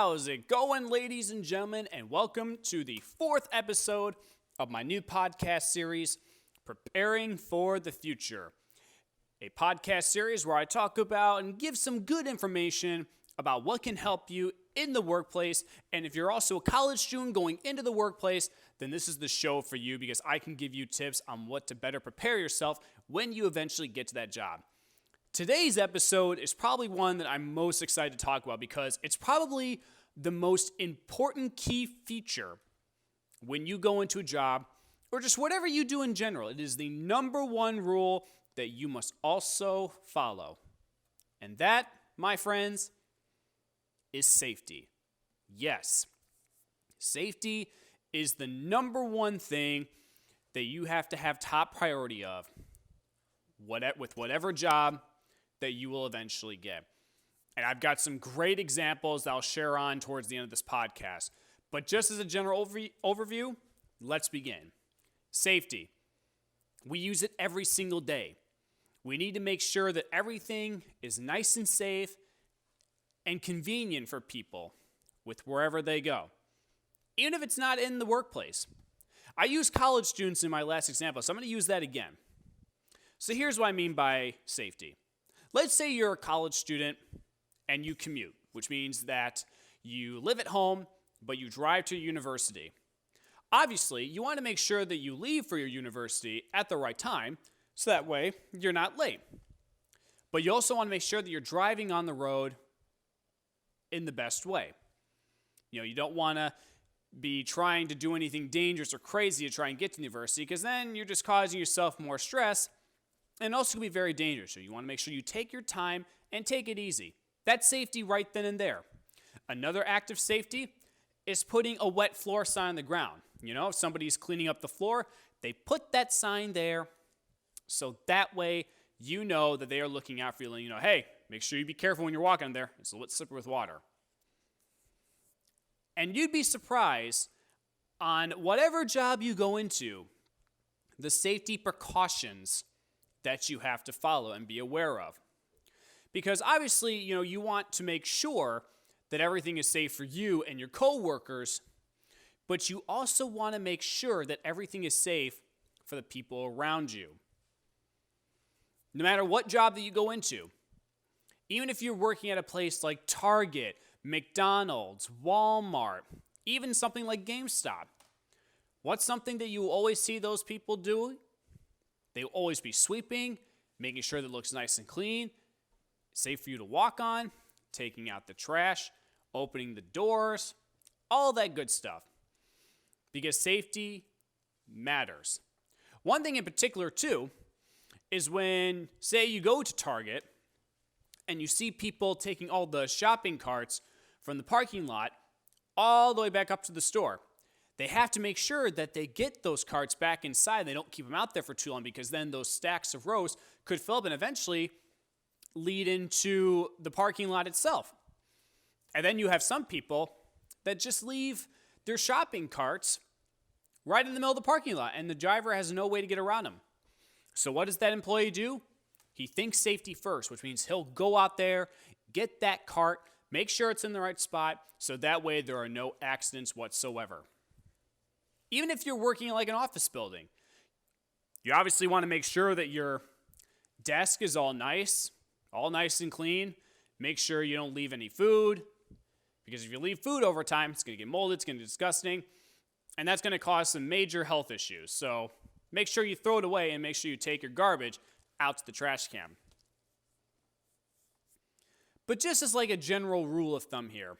How's it going, ladies and gentlemen, and welcome to the fourth episode of my new podcast series, Preparing for the Future. A podcast series where I talk about and give some good information about what can help you in the workplace. And if you're also a college student going into the workplace, then this is the show for you because I can give you tips on what to better prepare yourself when you eventually get to that job. Today's episode is probably one that I'm most excited to talk about because it's probably the most important key feature when you go into a job or just whatever you do in general. It is the number one rule that you must also follow. And that, my friends, is safety. Yes, safety is the number one thing that you have to have top priority of with whatever job that you will eventually get. And I've got some great examples that I'll share on towards the end of this podcast. But just as a general overview, let's begin. Safety. We use it every single day. We need to make sure that everything is nice and safe and convenient for people with wherever they go, even if it's not in the workplace. I used college students in my last example, so I'm going to use that again. So here's what I mean by safety. Let's say you're a college student and you commute, which means that you live at home, but you drive to university. Obviously, you want to make sure that you leave for your university at the right time, so that way you're not late. But you also want to make sure that you're driving on the road in the best way. You don't want to be trying to do anything dangerous or crazy to try and get to university, because then you're just causing yourself more stress. And also can be very dangerous. So you want to make sure you take your time and take it easy. That's safety right then and there. Another act of safety is putting a wet floor sign on the ground. If somebody's cleaning up the floor, they put that sign there so that way you know that they are looking out for you. Hey, make sure you be careful when you're walking there. It's a little slippery with water. And you'd be surprised on whatever job you go into, the safety precautions that you have to follow and be aware of. Because obviously, you want to make sure that everything is safe for you and your coworkers, but you also want to make sure that everything is safe for the people around you. No matter what job that you go into, even if you're working at a place like Target, McDonald's, Walmart, even something like GameStop, what's something that you always see those people do? They will always be sweeping, making sure that it looks nice and clean, safe for you to walk on, taking out the trash, opening the doors, all that good stuff. Because safety matters. One thing in particular, too, is when, say, you go to Target and you see people taking all the shopping carts from the parking lot all the way back up to the store. They have to make sure that they get those carts back inside. They don't keep them out there for too long because then those stacks of rows could fill up and eventually lead into the parking lot itself. And then you have some people that just leave their shopping carts right in the middle of the parking lot and the driver has no way to get around them. So what does that employee do? He thinks safety first, which means he'll go out there, get that cart, make sure it's in the right spot so that way there are no accidents whatsoever. Even if you're working in like an office building, you obviously want to make sure that your desk is all nice and clean. Make sure you don't leave any food, because if you leave food over time, it's going to get molded, it's going to be disgusting, and that's going to cause some major health issues. So make sure you throw it away and make sure you take your garbage out to the trash can. But just as like a general rule of thumb here,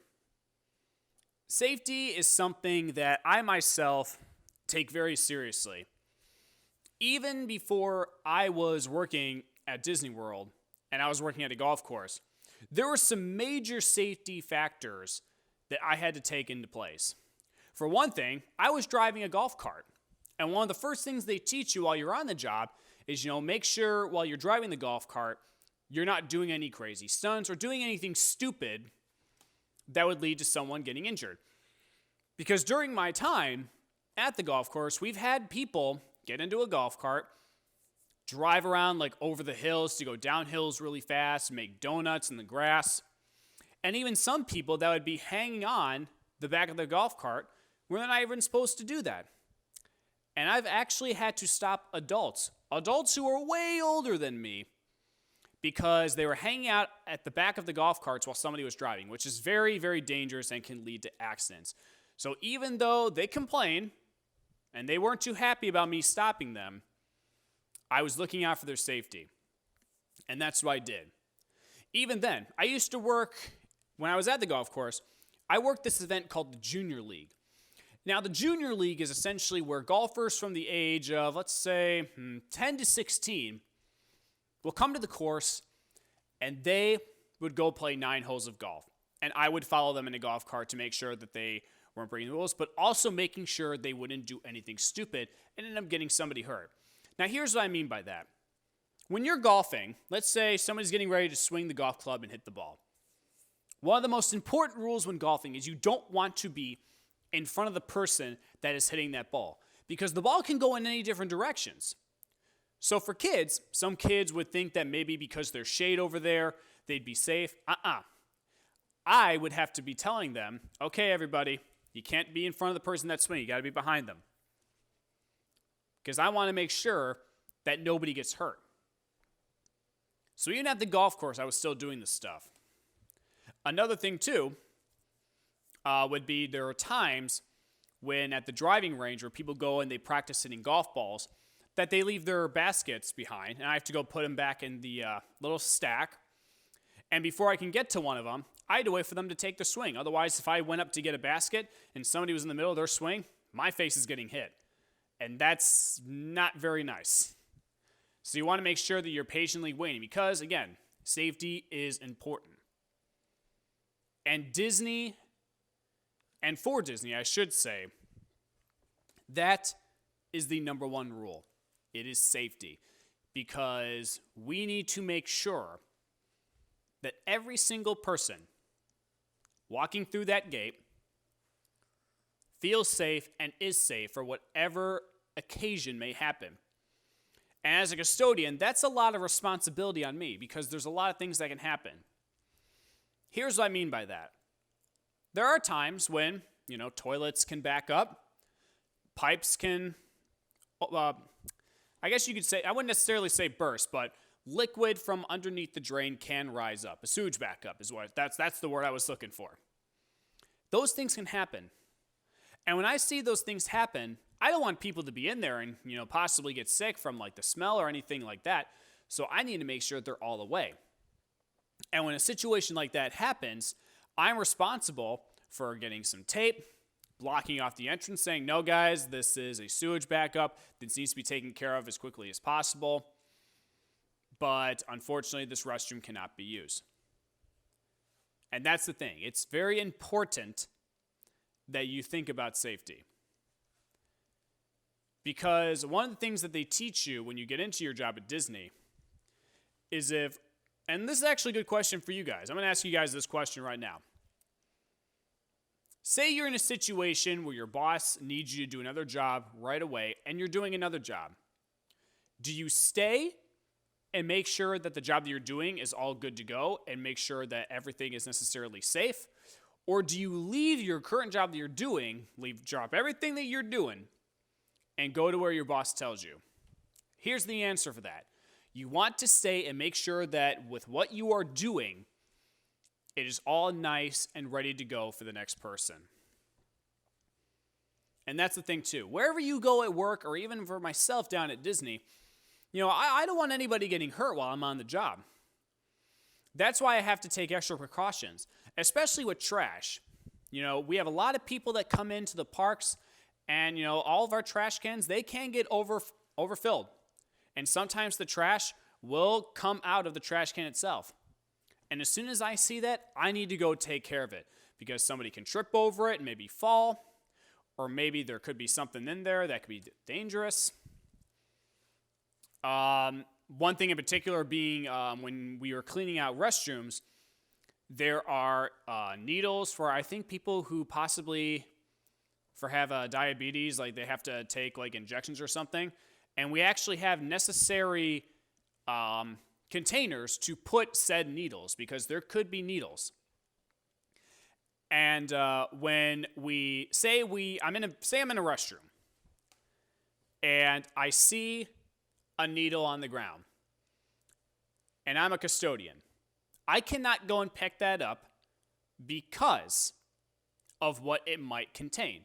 safety is something that I myself take very seriously. Even before I was working at Disney World and I was working at a golf course, there were some major safety factors that I had to take into place. For one thing, I was driving a golf cart. And one of the first things they teach you while you're on the job is, make sure while you're driving the golf cart, you're not doing any crazy stunts or doing anything stupid that would lead to someone getting injured. Because during my time at the golf course, we've had people get into a golf cart, drive around like over the hills to go down hills really fast, make donuts in the grass. And even some people that would be hanging on the back of their golf cart were not even supposed to do that. And I've actually had to stop adults who are way older than me, because they were hanging out at the back of the golf carts while somebody was driving, which is very, very dangerous and can lead to accidents. So even though they complained and they weren't too happy about me stopping them, I was looking out for their safety. And that's what I did. Even then, I used to work, when I was at the golf course, I worked this event called the Junior League. Now, the Junior League is essentially where golfers from the age of, let's say, 10 to 16 will come to the course, and they would go play 9 holes of golf. And I would follow them in a golf cart to make sure that they weren't breaking the rules, but also making sure they wouldn't do anything stupid and end up getting somebody hurt. Now, here's what I mean by that. When you're golfing, let's say somebody's getting ready to swing the golf club and hit the ball. One of the most important rules when golfing is you don't want to be in front of the person that is hitting that ball, because the ball can go in any different directions. So for kids, some kids would think that maybe because there's shade over there, they'd be safe. I would have to be telling them, okay, everybody, you can't be in front of the person that's swinging. You got to be behind them. Because I want to make sure that nobody gets hurt. So even at the golf course, I was still doing this stuff. Another thing, too, would be there are times when at the driving range where people go and they practice hitting golf balls, that they leave their baskets behind, and I have to go put them back in the little stack. And before I can get to one of them, I had to wait for them to take the swing. Otherwise, if I went up to get a basket and somebody was in the middle of their swing, my face is getting hit. And that's not very nice. So you want to make sure that you're patiently waiting because, again, safety is important. And Disney, and for Disney, I should say, that is the number one rule. It is safety, because we need to make sure that every single person walking through that gate feels safe and is safe for whatever occasion may happen. And as a custodian, that's a lot of responsibility on me, because there's a lot of things that can happen. Here's what I mean by that. There are times when, toilets can back up, pipes can, I guess you could say, I wouldn't necessarily say burst, but liquid from underneath the drain can rise up. A sewage backup is what, that's the word I was looking for. Those things can happen. And when I see those things happen, I don't want people to be in there and, possibly get sick from like the smell or anything like that. So I need to make sure that they're all away. And when a situation like that happens, I'm responsible for getting some tape, blocking off the entrance, saying, no, guys, this is a sewage backup. This needs to be taken care of as quickly as possible. But unfortunately, this restroom cannot be used. And that's the thing. It's very important that you think about safety. Because one of the things that they teach you when you get into your job at Disney is and this is actually a good question for you guys. I'm going to ask you guys this question right now. Say you're in a situation where your boss needs you to do another job right away, and you're doing another job. Do you stay and make sure that the job that you're doing is all good to go and make sure that everything is necessarily safe? Or do you leave your current job that you're doing, drop everything that you're doing, and go to where your boss tells you? Here's the answer for that. You want to stay and make sure that with what you are doing, it is all nice and ready to go for the next person. And that's the thing too. Wherever you go at work, or even for myself down at Disney, I don't want anybody getting hurt while I'm on the job. That's why I have to take extra precautions, especially with trash. We have a lot of people that come into the parks, and all of our trash cans, they can get overfilled. And sometimes the trash will come out of the trash can itself. And as soon as I see that, I need to go take care of it, because somebody can trip over it and maybe fall, or maybe there could be something in there that could be dangerous. One thing in particular being when we were cleaning out restrooms, there are needles for, I think, people who possibly have diabetes, like they have to take like injections or something. And we actually have necessary containers to put said needles, because there could be needles. And when I'm in a restroom, and I see a needle on the ground, and I'm a custodian, I cannot go and pick that up because of what it might contain.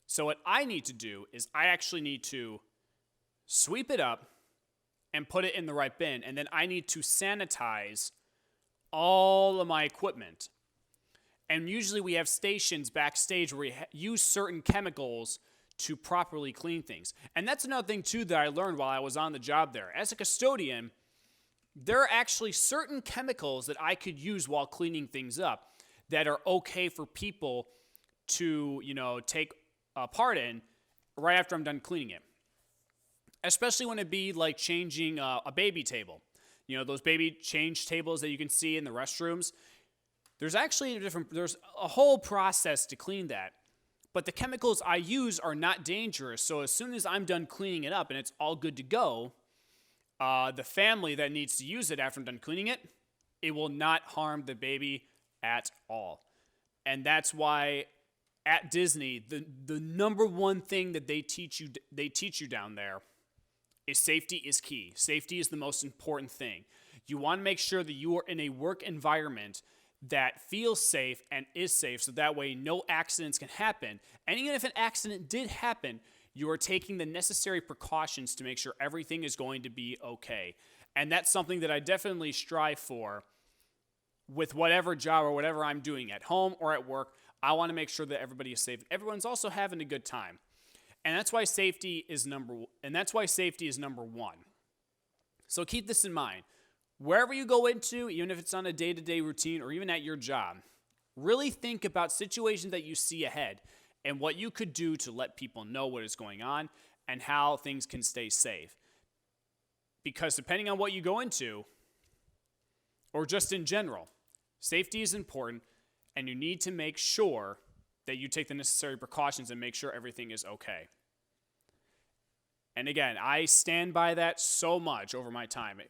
So what I need to do is I actually need to sweep it up and put it in the right bin, and then I need to sanitize all of my equipment. And usually we have stations backstage where we use certain chemicals to properly clean things. And that's another thing, too, that I learned while I was on the job there. As a custodian, there are actually certain chemicals that I could use while cleaning things up that are okay for people to, take a part in right after I'm done cleaning it. Especially when it be like changing a baby table. Those baby change tables that you can see in the restrooms. There's actually there's a whole process to clean that. But the chemicals I use are not dangerous. So as soon as I'm done cleaning it up and it's all good to go, the family that needs to use it after I'm done cleaning it, it will not harm the baby at all. And that's why at Disney, the number one thing that they teach you down there is safety is key. Safety is the most important thing. You want to make sure that you are in a work environment that feels safe and is safe, so that way no accidents can happen. And even if an accident did happen, you are taking the necessary precautions to make sure everything is going to be okay. And that's something that I definitely strive for with whatever job or whatever I'm doing at home or at work. I want to make sure that everybody is safe. Everyone's also having a good time. And that's why safety is number one. So keep this in mind. Wherever you go into, even if it's on a day-to-day routine or even at your job, really think about situations that you see ahead and what you could do to let people know what is going on and how things can stay safe. Because depending on what you go into, or just in general, safety is important, and you need to make sure that you take the necessary precautions and make sure everything is okay. And again, I stand by that so much over my time.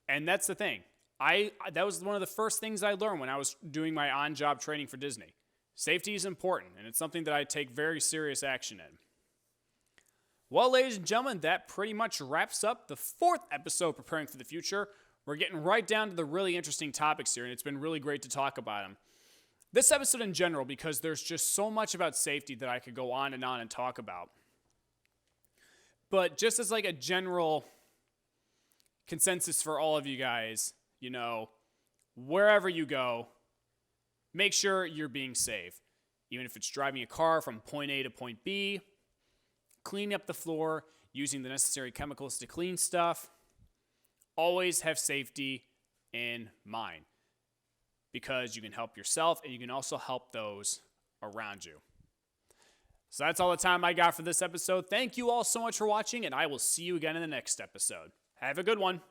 And that's the thing. That was one of the first things I learned when I was doing my on-job training for Disney. Safety is important, and it's something that I take very serious action in. Well, ladies and gentlemen, that pretty much wraps up the 4th episode, Preparing for the Future. We're getting right down to the really interesting topics here, and it's been really great to talk about them. This episode in general, because there's just so much about safety that I could go on and talk about. But just as like a general consensus for all of you guys, wherever you go, make sure you're being safe. Even if it's driving a car from point A to point B, cleaning up the floor, using the necessary chemicals to clean stuff, always have safety in mind. Because you can help yourself and you can also help those around you. So that's all the time I got for this episode. Thank you all so much for watching, and I will see you again in the next episode. Have a good one.